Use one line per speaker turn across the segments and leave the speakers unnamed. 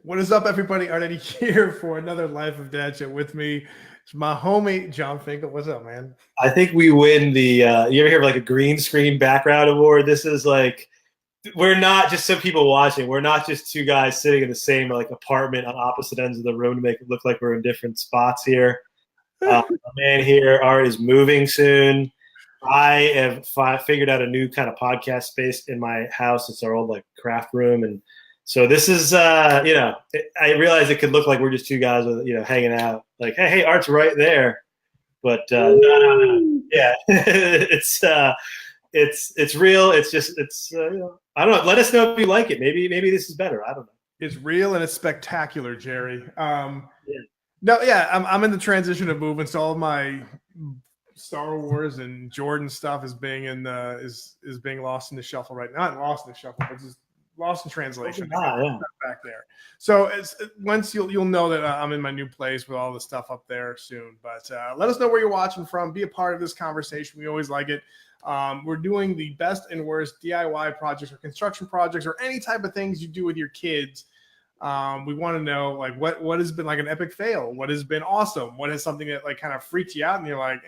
What is up, everybody? Art Eddie here for another Life of Dad Chat with me. It's my homie, John Finkel. What's up, man?
I think we win the. You ever hear of like a green screen background award? This is like we're not just some people watching. We're not just two guys sitting in the same like apartment on opposite ends of the room to make it look like we're in different spots here. The man here, Art, is moving soon. I have figured out a new kind of podcast space in my house. It's our old like craft room, and so this is I realize it could look like we're just two guys with hanging out. Like, hey, Art's right there, but no. Yeah, it's real. It's just I don't know. Let us know if you like it. Maybe this is better. I don't know.
It's real and it's spectacular, Jerry.
Yeah.
No, yeah, I'm in the transition of moving, so all of my Star Wars and Jordan stuff is being is being lost in the shuffle right now. Not lost in the shuffle, but just lost in translation.
Yeah.
Back there. So once you'll know that I'm in my new place with all the stuff up there soon. But let us know where you're watching from. Be a part of this conversation. We always like it. We're doing the best and worst DIY projects or construction projects or any type of things you do with your kids. We want to know like what has been like an epic fail, what has been awesome, what is something that like kind of freaked you out and you're like,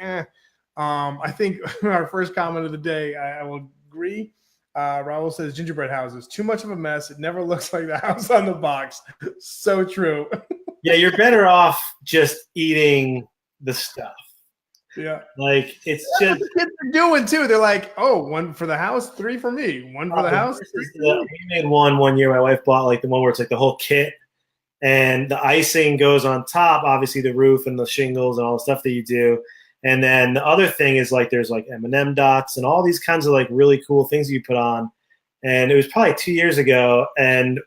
I think our first comment of the day, I will agree. Raul says gingerbread houses, too much of a mess. It never looks like the house on the box. So true.
Yeah, you're better off just eating the stuff.
Yeah.
Like it's
That's
just
what the kids are doing too. They're like, oh, one for the house, three for me. One for the house.
We made one year. My wife bought like the one where it's like the whole kit and the icing goes on top, obviously the roof and the shingles and all the stuff that you do. And then the other thing is like there's like M&M dots and all these kinds of like really cool things you put on. And it was probably 2 years ago, and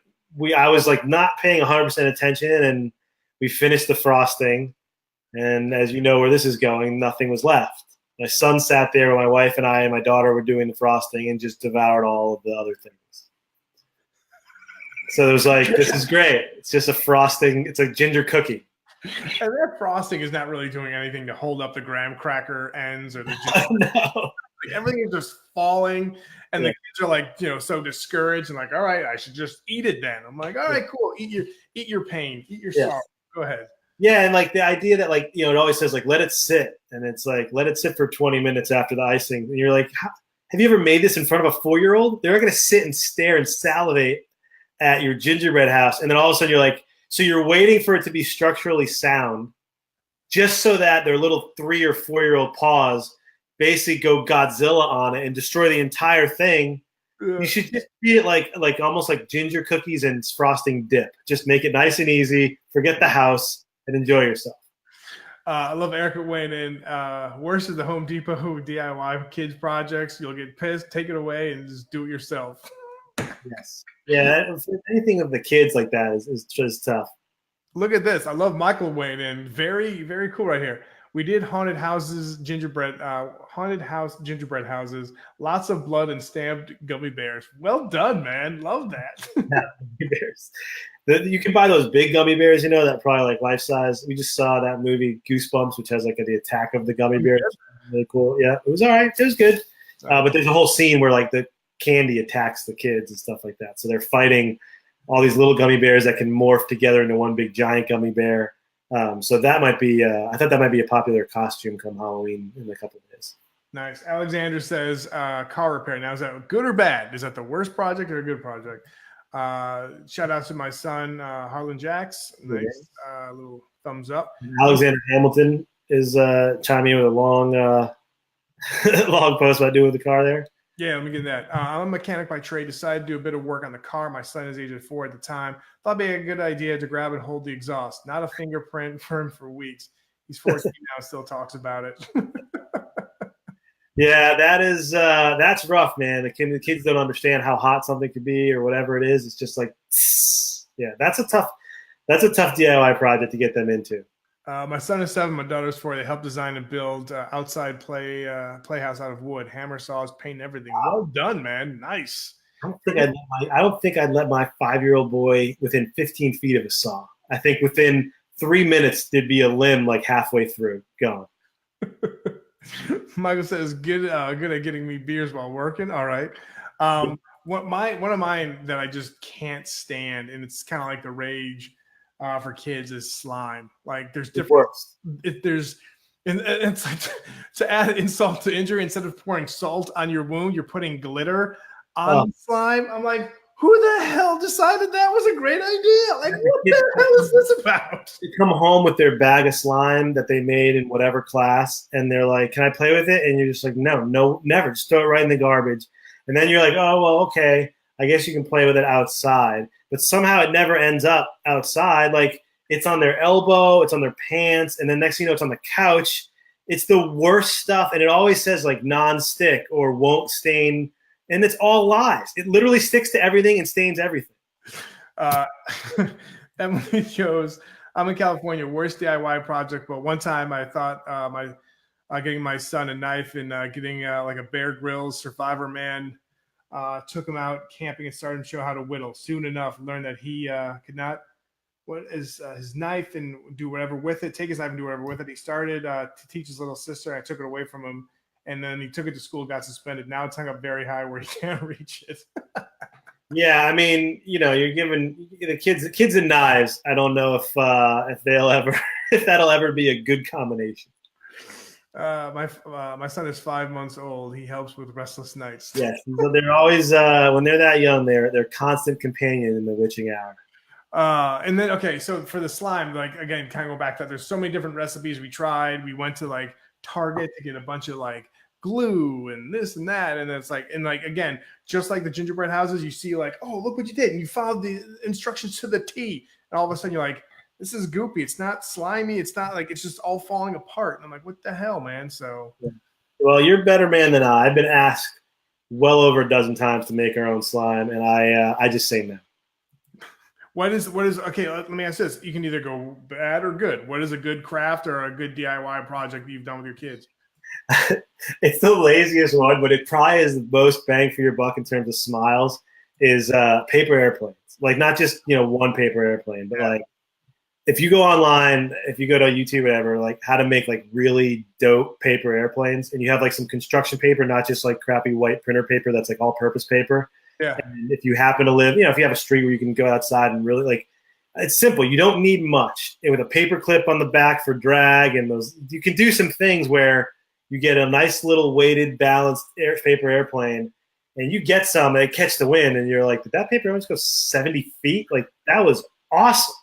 I was like not paying 100% attention, and we finished the frosting. And as you know where this is going, nothing was left. My son sat there while my wife and I and my daughter were doing the frosting and just devoured all of the other things. So it was like, this is great. It's just a frosting. It's a ginger cookie.
And that frosting is not really doing anything to hold up the graham cracker ends or the
No.
like everything is just falling, and the kids are like, so discouraged and like, all right, I should just eat it then. I'm like, all right, cool, eat your pain, eat your sorrow. Go ahead.
Yeah, and like the idea that like it always says like let it sit, and it's like let it sit for 20 minutes after the icing, and you're like, have you ever made this in front of a 4-year-old? They're not going to sit and stare and salivate at your gingerbread house, and then all of a sudden you're like. So you're waiting for it to be structurally sound just so that their little 3 or 4-year-old paws basically go Godzilla on it and destroy the entire thing. You should just treat it like almost like ginger cookies and frosting dip. Just make it nice and easy, forget the house, and enjoy yourself.
I love Erica weighing in. Worse is the Home Depot DIY kids projects. You'll get pissed, take it away, and just do it yourself.
Yes. Yeah, anything of the kids like that is just tough.
Look at this. I love Michael weighing in. Very, very cool right here. We did haunted house gingerbread houses. Lots of blood and stamped gummy bears. Well done, man. Love that.
Yeah, gummy bears. You can buy those big gummy bears, that probably like life size. We just saw that movie Goosebumps, which has like the attack of the gummy bears. Really cool. Yeah, it was all right. It was good. But there's a whole scene where like the candy attacks the kids and stuff like that. So they're fighting all these little gummy bears that can morph together into one big giant gummy bear. So that might be, I thought that might be a popular costume come Halloween in a couple of days.
Nice. Alexander says car repair. Now, is that good or bad? Is that the worst project or a good project? Shout out to my son, Harlan Jacks. Nice. Little thumbs up.
Alexander Hamilton is chiming in with a long, long post about doing the car there.
Yeah, let me get that. I'm a mechanic by trade. Decided to do a bit of work on the car. My son is age 4 at the time. Thought it'd be a good idea to grab and hold the exhaust. Not a fingerprint for him for weeks. He's 14 now, still talks about it.
Yeah, that's rough, man. The kids don't understand how hot something could be or whatever it is. It's just like, yeah, that's a tough DIY project to get them into.
My son is 7. My daughter's 4. They helped design and build outside playhouse out of wood, hammer saws, paint, everything. Well done, man. Nice.
I don't think I'd let my 5-year-old boy within 15 feet of a saw. I think within 3 minutes there'd be a limb like halfway through gone.
Michael says, good at getting me beers while working. All right. one of mine that I just can't stand, and it's kind of like the rage for kids is slime. Like there's
It
different.
works.
There's and it's like to add insult to injury. Instead of pouring salt on your wound, you're putting glitter on
Oh,
the slime. I'm like, who the hell decided that was a great idea? Like,
the
what
kids
the hell is this about?
they come home with their bag of slime that they made in whatever class, and they're like, "Can I play with it?" And you're just like, "No, no, never. Just throw it right in the garbage." And then you're like, "Oh well, okay. I guess you can play with it outside." But somehow it never ends up outside. Like it's on their elbow, it's on their pants, and then next thing you know, it's on the couch. It's the worst stuff, and it always says like non-stick or won't stain, and it's all lies. It literally sticks to everything and stains everything.
Uh, Emily goes, I'm in California, worst DIY project. But one time I thought my getting my son a knife and getting like a Bear Grylls Survivor Man, took him out camping and started to show how to whittle. Soon enough, learned that he could not what is his knife and do whatever with it. Take his knife and do whatever with it. He started to teach his little sister. I took it away from him, and then he took it to school, got suspended. Now it's hung up very high where he can't reach it.
Yeah, I mean, you're giving the kids and knives. I don't know if they'll ever if that'll ever be a good combination.
My son is 5 months old. He helps with restless nights.
Yes, so they're always when they're that young, they're constant companion in the witching hour.
And then okay, so for the slime, like again, kind of go back to that. There's so many different recipes we tried. We went to like Target to get a bunch of like glue and this and that, and it's like, and like again, just like the gingerbread houses, you see like, oh, look what you did, and you followed the instructions to the T, and all of a sudden you're like, this is goopy. It's not slimy. It's not like it's just all falling apart. And I'm like, what the hell, man? So
Well, you're a better man than I. I've been asked well over a dozen times to make our own slime, and I just say no.
what is okay? Let me ask this: you can either go bad or good. What is a good craft or a good DIY project that you've done with your kids?
It's the laziest one, but it probably is the most bang for your buck in terms of smiles. Is paper airplanes? Like not just one paper airplane, but
Yeah.
like if you go online, if you go to YouTube, whatever, like how to make like really dope paper airplanes, and you have like some construction paper, not just like crappy white printer paper that's like all-purpose paper.
Yeah.
And if you happen to live, if you have a street where you can go outside and really like, it's simple. You don't need much. And with a paper clip on the back for drag, and those, you can do some things where you get a nice little weighted, balanced paper airplane, and you get some, and they catch the wind, and you're like, did that paper almost go 70 feet? Like that was awesome.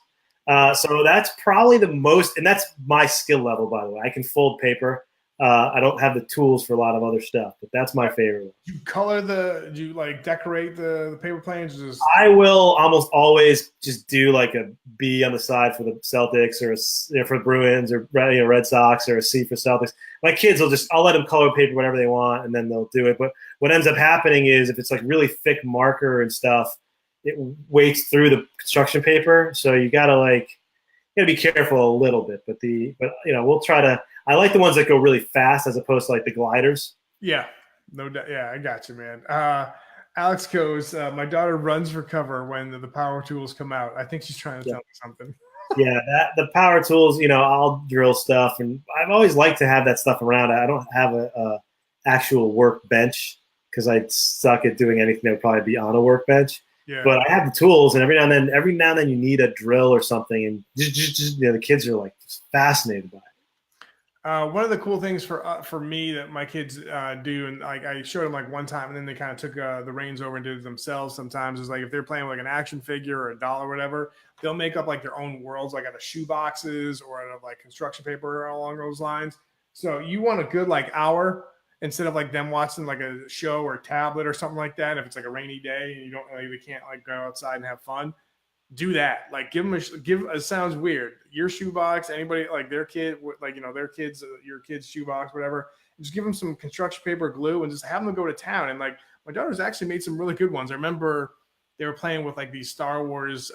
So that's probably the most, and that's my skill level, by the way. I can fold paper. I don't have the tools for a lot of other stuff, but that's my favorite one.
Do you like decorate the paper planes? Just
I will almost always just do like a B on the side for the Celtics, or for the Bruins, or Red Sox, or a C for Celtics. My kids I'll let them color paper whatever they want, and then they'll do it. But what ends up happening is if it's like really thick marker and stuff, it weights through the construction paper. So you gotta be careful a little bit. But we'll try to. I like the ones that go really fast as opposed to like the gliders.
yeah, no doubt. Yeah, I got you, man. Alex goes, my daughter runs for cover when the power tools come out. I think she's trying to tell me something.
Yeah, the power tools, I'll drill stuff, and I've always liked to have that stuff around. I don't have a actual workbench because I suck at doing anything that would probably be on a workbench.
Yeah.
But I have the tools, and every now and then you need a drill or something, and just the kids are like just fascinated by it.
One of the cool things for me that my kids do, and like I showed them like one time, and then they kind of took the reins over and did it themselves. Sometimes is like if they're playing with like an action figure or a doll or whatever, they'll make up like their own worlds, like out of shoe boxes or out of like construction paper along those lines. So you want a good like hour instead of like them watching like a show or a tablet or something like that. If it's like a rainy day and you don't like, they can't like go outside and have fun, do that. Like give them it sounds weird. Your shoebox, anybody like their kid, like their kids, your kid's shoebox, whatever. Just give them some construction paper, glue, and just have them go to town. And like my daughter's actually made some really good ones. I remember they were playing with like these Star Wars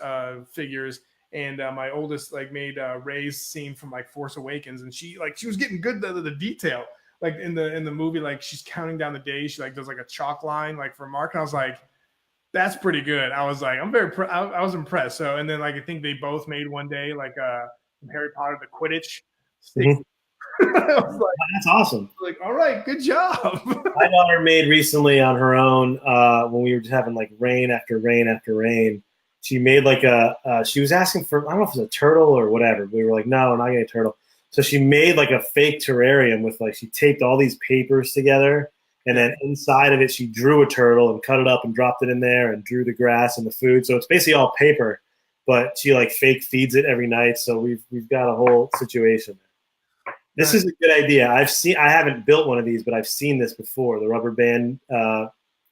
figures, and my oldest like made Rey's scene from like Force Awakens, and she was getting good the detail. Like in the movie, like she's counting down the days. She like does like a chalk line like for Mark, and I was like, that's pretty good. I was like, I was impressed. So, and then like, I think they both made one day, like from Harry Potter, the Quidditch stick.
Mhm.
I was
That's awesome.
like, all right, good job.
My daughter made recently on her own when we were just having like rain after rain after rain. She made like she was asking for, I don't know if it was a turtle or whatever. We were like, no, we're not getting a turtle. So she made like a fake terrarium with like, she taped all these papers together. And then inside of it, she drew a turtle and cut it up and dropped it in there and drew the grass and the food. So it's basically all paper, but she like fake feeds it every night. So we've got a whole situation. This is a good idea. I haven't built one of these, but I've seen this before, the rubber band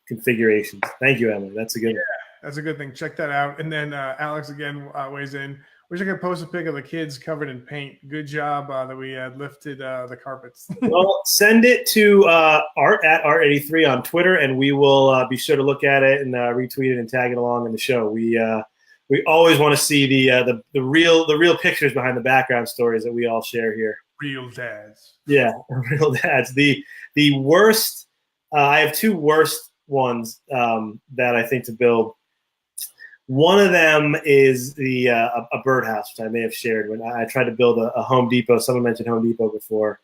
configurations. Thank you, Emily. That's a good one.
That's a good thing. Check that out. And then Alex again weighs in. Wish I could post a pic of the kids covered in paint. Good job that we had lifted the carpets.
Well, send it to Art at Art83 on Twitter, and we will be sure to look at it and retweet it and tag it along in the show. We always want to see the real pictures behind the background stories that we all share here.
Real dads.
Yeah, real dads. The worst. I have two worst ones that I think to build. One of them is the a birdhouse, which I may have shared when I tried to build a Home Depot. Someone mentioned Home Depot before.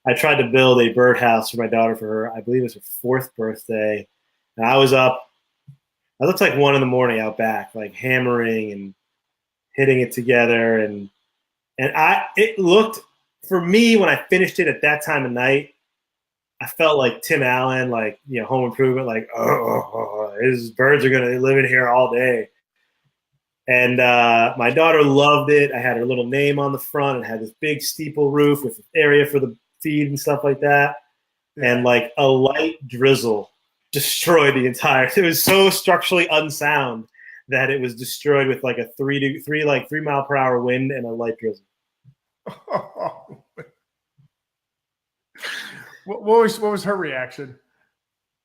I tried to build a birdhouse for my daughter for her, I believe it was her 4th birthday. And I was up, I looked like 1 a.m. out back, like hammering and hitting it together. And it looked, for me, when I finished it at that time of night, I felt like Tim Allen, like, Home Improvement, like, these birds are going to live in here all day. And my daughter loved it. I had her little name on the front. It had this big steeple roof with area for the feed and stuff like that. Yeah. And like a light drizzle destroyed the entire. It was so structurally unsound that it was destroyed with like a 3 mile per hour wind and a light drizzle.
What was her reaction?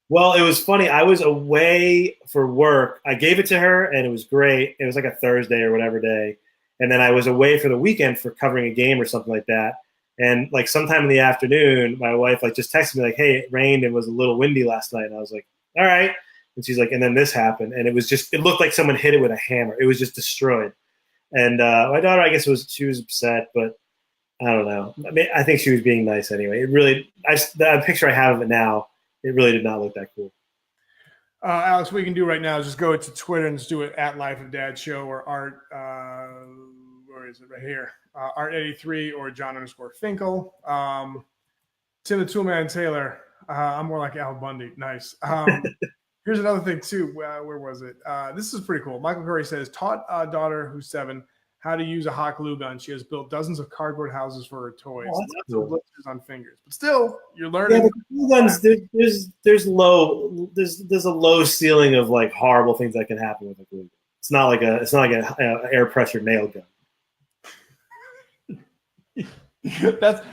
Well, it was funny. I was away for work. I gave it to her, and it was great. It was like a Thursday or whatever day. And then I was away for the weekend for covering a game or something like that. And like sometime in the afternoon, my wife like just texted me like, hey, it rained and was a little windy last night. And I was like, all right. And she's like, and then this happened. And it looked like someone hit it with a hammer. It was just destroyed. And my daughter, I guess she was upset, but I don't know. I mean, I think she was being nice anyway. It really, the picture I have of it now, it really did not look that cool.
Alex, what you can do right now is just go to Twitter and just do it at Life of Dad Show or Art, where is it? Right here. Art83 or John_Finkel. Tim the Toolman Taylor. I'm more like Al Bundy. Nice. Here's another thing too. Where was it? This is pretty cool. Michael Curry says, taught daughter who's 7 how to use a hot glue gun. She has built dozens of cardboard houses for her toys.
Oh,
lots of blisters on fingers. But still, you're learning.
Yeah, the glue guns, there's a low ceiling of like horrible things that can happen with a glue gun. It's not like an air pressure nail
gun.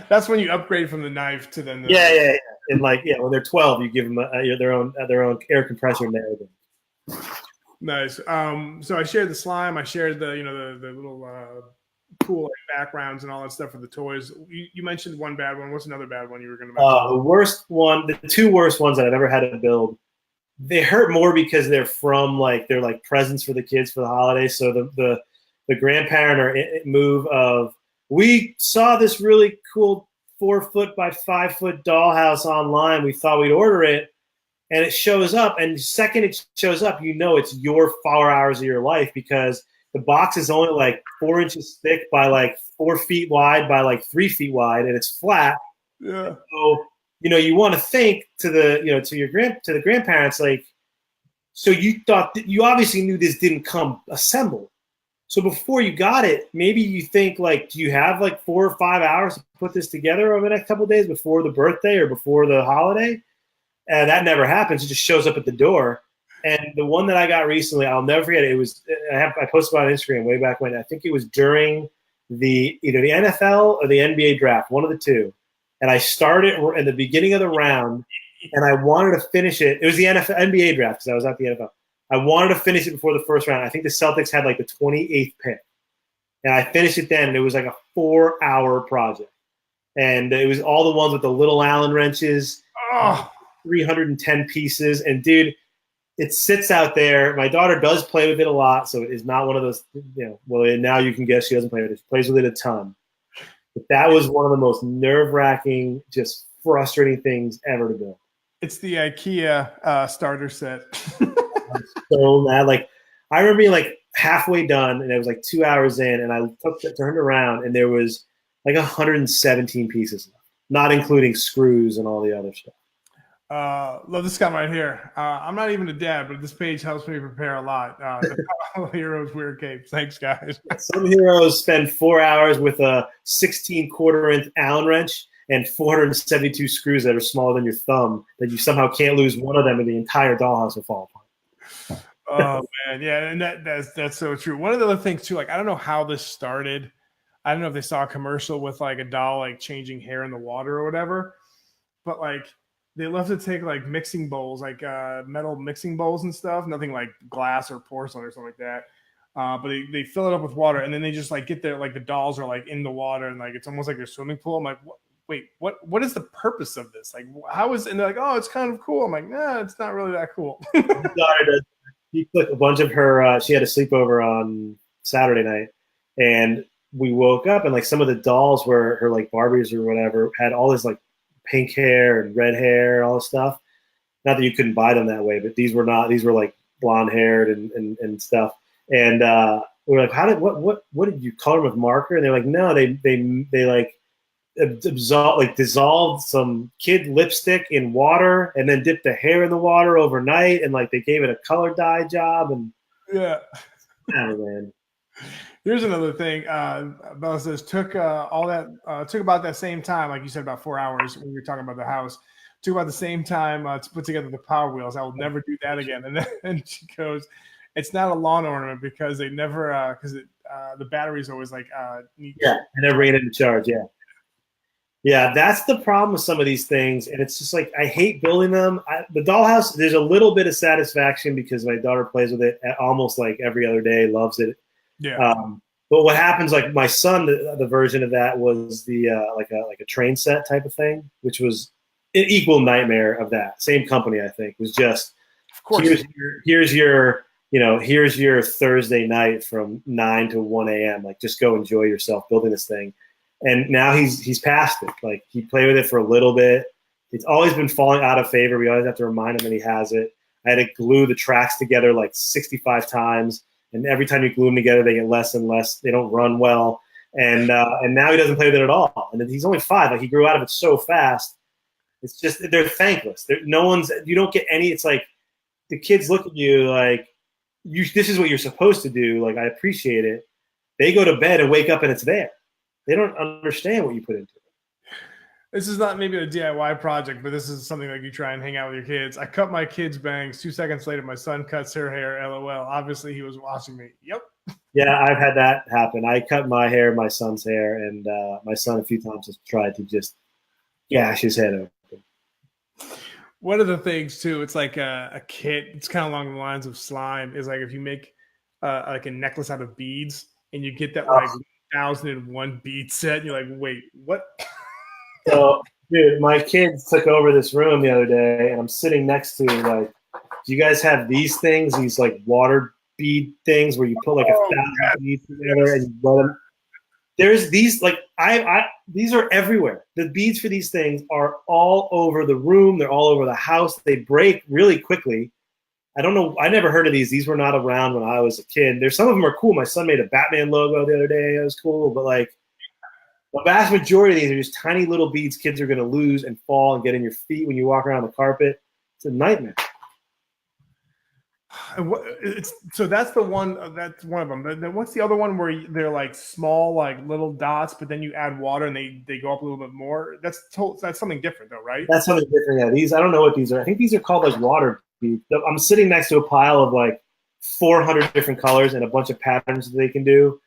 That's when you upgrade from the knife to then.
Yeah. And when they're 12, you give them their own air compressor nail gun.
Nice. So I shared the slime. I shared the the little cool like, backgrounds and all that stuff for the toys. You mentioned one bad one. What's another bad one you were going to mention?
The worst one, the 2 worst ones that I've ever had to build. They hurt more because they're presents for the kids for the holidays. So the grandparent or move of, we saw this really cool 4-foot by 5-foot dollhouse online. We thought we'd order it. And it shows up, and the second it shows up, it's your 4 hours of your life because the box is only like 4 inches thick by like 4 feet wide by like 3 feet wide, and it's flat.
Yeah.
So you want to think to the grandparents like, so you thought you obviously knew this didn't come assembled. So before you got it, maybe you think like, do you have like 4 or 5 hours to put this together over the next couple of days before the birthday or before the holiday? And that never happens. It just shows up at the door. And the one that I got recently, I'll never forget it. It was I posted about it on Instagram way back when. I think it was during either the NFL or the NBA draft, one of the two. And I started in the beginning of the round, and I wanted to finish it. It was the NBA draft because I was at the NFL. I wanted to finish it before the first round. I think the Celtics had like the 28th pick. And I finished it then, and it was like a 4-hour project. And it was all the ones with the little Allen wrenches.
Oh.
310 pieces, and dude, it sits out there. My daughter does play with it a lot, so it is not one of those, well, now you can guess she doesn't play with it. She plays with it a ton. But that was one of the most nerve-wracking, just frustrating things ever to build.
It's the IKEA starter set.
I'm so mad. Like I remember being like halfway done, and it was like 2 hours in, and I turned around, and there was like 117 pieces, not including screws and all the other stuff.
Love this guy right here. I'm not even a dad, but this page helps me prepare a lot. The Heroes Weird Capes. Thanks, guys.
Some heroes spend 4 hours with a 16 quarter-inch Allen wrench and 472 screws that are smaller than your thumb that you somehow can't lose one of them, and the entire dollhouse will fall apart.
Oh man, yeah, and that's so true. One of the other things too, like I don't know how this started. I don't know if they saw a commercial with like a doll like changing hair in the water or whatever, but like they love to take like mixing bowls, like metal mixing bowls and stuff, nothing like glass or porcelain or something like that. But they fill it up with water, and then they just like get there, like the dolls are like in the water, and like it's almost like their swimming pool. I'm like, wait, what is the purpose of this? Like, how is? And they're like, oh, it's kind of cool. I'm like, nah, it's not really that cool.
He took a bunch of her. She had a sleepover on Saturday night, and we woke up, and like some of the dolls were her like Barbies or whatever had all this like pink hair and red hair, all this stuff. Not that you couldn't buy them that way, but these were not. These were like blonde haired and stuff. And we were like, how did what did you color them with marker? And they're like, no, they like dissolved some kid lipstick in water and then dipped the hair in the water overnight, and like they gave it a color dye job. And
yeah,
oh man.
Here's another thing. Bella says took all that took about that same time, like you said, about 4 hours when we were talking about the house. Took about the same time to put together the Power Wheels. I will never do that again. And then she goes, "It's not a lawn ornament because they never because the battery's always like
yeah, and never ran into charge. Yeah, that's the problem with some of these things, and it's just like I hate building them. The dollhouse, there's a little bit of satisfaction because my daughter plays with it almost like every other day, loves it.
Yeah.
But what happens, like my son, the version of that was the like a train set type of thing, which was an equal nightmare of that. Same company, I think, was just
of course.
Here's your Thursday night from 9 to 1 a.m. Like just go enjoy yourself building this thing. And now he's past it. Like he played with it for a little bit. It's always been falling out of favor. We always have to remind him that he has it. I had to glue the tracks together like 65 times. And every time you glue them together, they get less and less. They don't run well. And now he doesn't play with it at all. And he's only 5. Like he grew out of it so fast. It's just they're thankless. You don't get any. It's like the kids look at you like this is what you're supposed to do. Like I appreciate it. They go to bed and wake up and it's there. They don't understand what you put into it.
This is not maybe a DIY project, but this is something like you try and hang out with your kids. I cut my kids' bangs. 2 seconds later, my son cuts her hair. LOL. Obviously, he was watching me. Yep.
Yeah, I've had that happen. I cut my hair, my son's hair, and my son a few times has tried to just gash his head open.
One of the things too, it's like a kit. It's kind of along the lines of slime. Is like if you make like a necklace out of beads, and you get that like 1001 bead set, and you're like, wait, what?
So, dude, my kids took over this room the other day, and I'm sitting next to like, do you guys have these things? These like water bead things where you put like 1,000 beads together and you let them. There's these like these are everywhere. The beads for these things are all over the room. They're all over the house. They break really quickly. I don't know. I never heard of these. These were not around when I was a kid. There's some of them are cool. My son made a Batman logo the other day. That was cool. But like the vast majority of these are just tiny little beads kids are going to lose and fall and get in your feet when you walk around the carpet. It's a nightmare.
So that's the one. That's one of them. Then what's the other one where they're like small, like little dots, but then you add water and they go up a little bit more? That's something different, though, right?
That's something different. Yeah, these I don't know what these are. I think these are called like water beads. I'm sitting next to a pile of like 400 different colors and a bunch of patterns that they can do.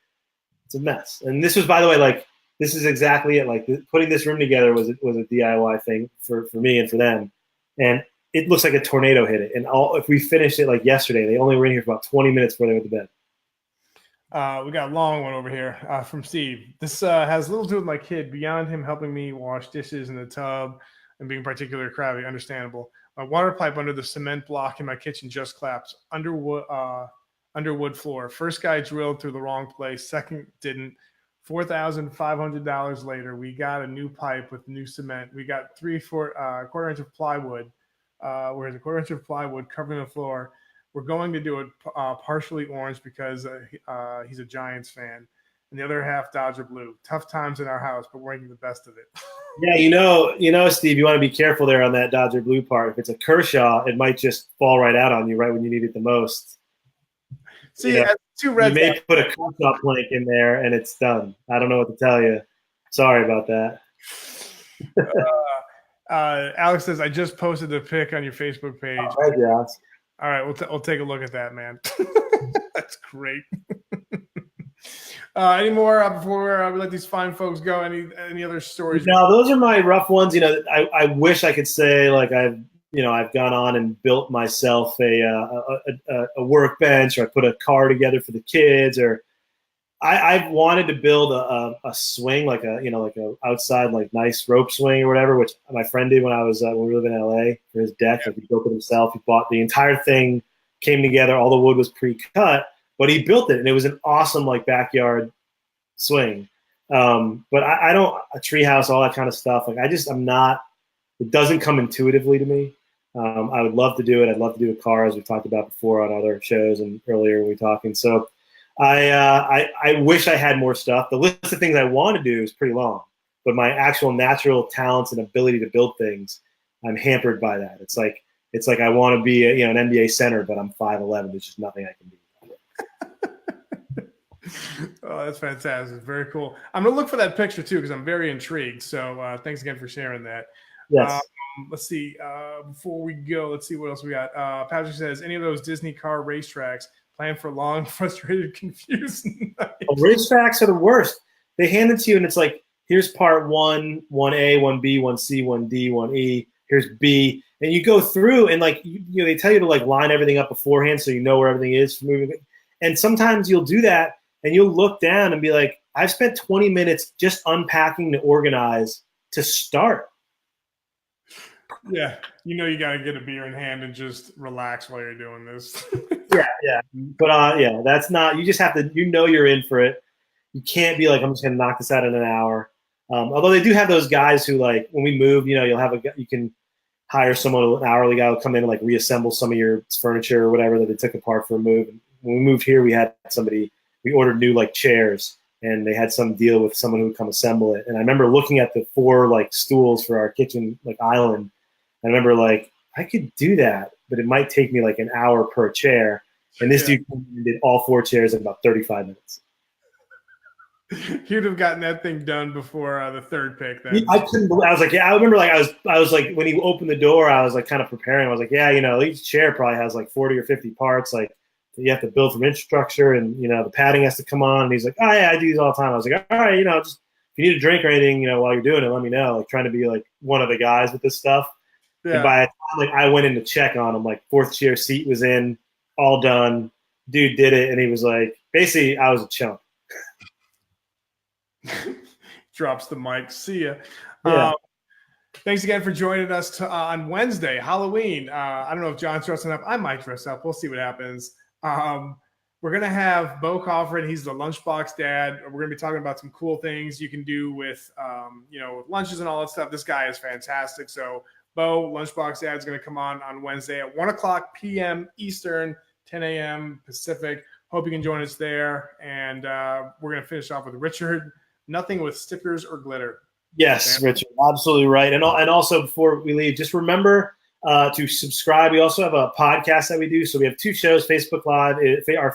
It's a mess. And this was, by the way, like this is exactly it. Like putting this room together was a DIY thing for me and for them. And it looks like a tornado hit it. And if we finished it like yesterday, they only were in here for about 20 minutes before they went to bed.
We got a long one over here from Steve. This has little to do with my kid. Beyond him helping me wash dishes in the tub and being particularly crabby, understandable. My water pipe under the cement block in my kitchen just collapsed. Under wood floor. First guy drilled through the wrong place. Second didn't. $4,500 later, we got a new pipe with new cement. We got quarter inch of plywood, whereas a quarter inch of plywood covering the floor. We're going to do it partially orange because he's a Giants fan, and the other half Dodger blue. Tough times in our house, but we're making the best of it.
Yeah, Steve, you want to be careful there on that Dodger blue part. If it's a Kershaw, it might just fall right out on you right when you need it the most.
See, two reds.
You may put a Kershaw plank in there and it's done. I don't know what to tell you. Sorry about that.
Alex says, I just posted the pic on your Facebook page.
Right, Josh.
All right, we'll take a look at that, man. That's great. Any more before we let these fine folks go? Any other stories?
No, those are my rough ones. I wish I could say like I've gone on and built myself a workbench, or I put a car together for the kids, or I've wanted to build a swing, like a outside like nice rope swing or whatever, which my friend did when we lived in LA for his deck. Like he built it himself. He bought the entire thing, came together. All the wood was pre-cut, but he built it, and it was an awesome like backyard swing. But I don't a treehouse, all that kind of stuff. Like I'm not. It doesn't come intuitively to me. I would love to do it. I'd love to do a car, as we talked about before on other shows and earlier when we were talking. So I wish I had more stuff. The list of things I want to do is pretty long, but my actual natural talents and ability to build things, I'm hampered by that. It's like I want to be an NBA center, but I'm 5'11". There's just nothing I can do.
Oh, that's fantastic. Very cool. I'm going to look for that picture too, because I'm very intrigued. So thanks again for sharing that.
Yes.
Let's see. Before we go, let's see what else we got. Patrick says, any of those Disney car racetracks planned for long, frustrated, confused nights?
Racetracks are the worst. They hand it to you, and it's like, here's part 1, 1A, 1B, 1C, 1D, 1E. Here's B. And you go through, and like they tell you to like line everything up beforehand so you know where everything is for moving. And sometimes you'll do that, and you'll look down and be like, I've spent 20 minutes just unpacking to organize to start.
Yeah, you got to get a beer in hand and just relax while you're doing this.
Yeah. But that's not. You just have to. You're in for it. You can't be like, I'm just gonna knock this out in an hour. Although they do have those guys who, like, when we move, you can hire someone, an hourly guy, will come in and like reassemble some of your furniture or whatever that they took apart for a move. And when we moved here, we had somebody. We ordered new like chairs, and they had some deal with someone who would come assemble it. And I remember looking at the 4 like stools for our kitchen like island. I remember like, I could do that, but it might take me like an hour per chair. And this dude did all 4 chairs in about 35 minutes.
You'd have gotten that thing done before the third pick. Then
I couldn't believe. I was like, I remember like I was like, when he opened the door, I was like kind of preparing. I was like, each chair probably has like 40 or 50 parts. Like you have to build from infrastructure, and the padding has to come on. And he's like, oh yeah, I do these all the time. I was like, all right, just if you need a drink or anything, while you're doing it, let me know. Like trying to be like one of the guys with this stuff. Yeah. And by the time like I went in to check on him, like 4th chair seat was in, all done. Dude did it, and he was like, basically, I was a chump.
Drops the mic. See ya.
Yeah.
Thanks again for joining us on Wednesday, Halloween. I don't know if John's dressing up. I might dress up. We'll see what happens. We're going to have Bo Coffrin. He's the Lunchbox Dad. We're going to be talking about some cool things you can do with, with lunches and all that stuff. This guy is fantastic. So Bo, Lunchbox Dad, is going to come on Wednesday at 1 o'clock p.m. Eastern, 10 a.m. Pacific. Hope you can join us there. And we're going to finish off with Richard. Nothing with stickers or glitter.
Yes, Richard, absolutely right. And also, before we leave, just remember to subscribe. We also have a podcast that we do. So we have 2 shows, Facebook Live.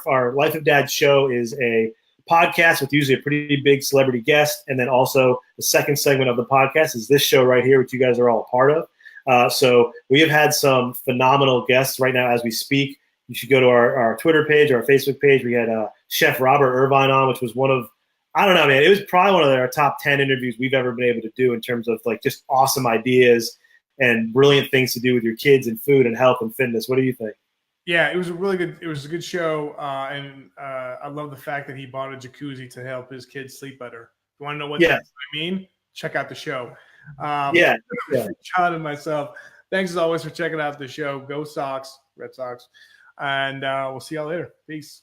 Our Life of Dad show is a podcast with usually a pretty big celebrity guest. And then also the second segment of the podcast is this show right here, which you guys are all a part of. So we have had some phenomenal guests right now as we speak. You should go to our Twitter page or our Facebook page. We had Chef Robert Irvine on, which was one of, I don't know, man, it was probably one of our top 10 interviews we've ever been able to do in terms of like just awesome ideas and brilliant things to do with your kids and food and health and fitness. What do you think?
Yeah, it was a good show. And I love the fact that he bought a jacuzzi to help his kids sleep better. If you want to know what I mean? Check out the show. John and myself, thanks as always for checking out the show. Go Sox, Red Sox. And we'll see y'all later. Peace.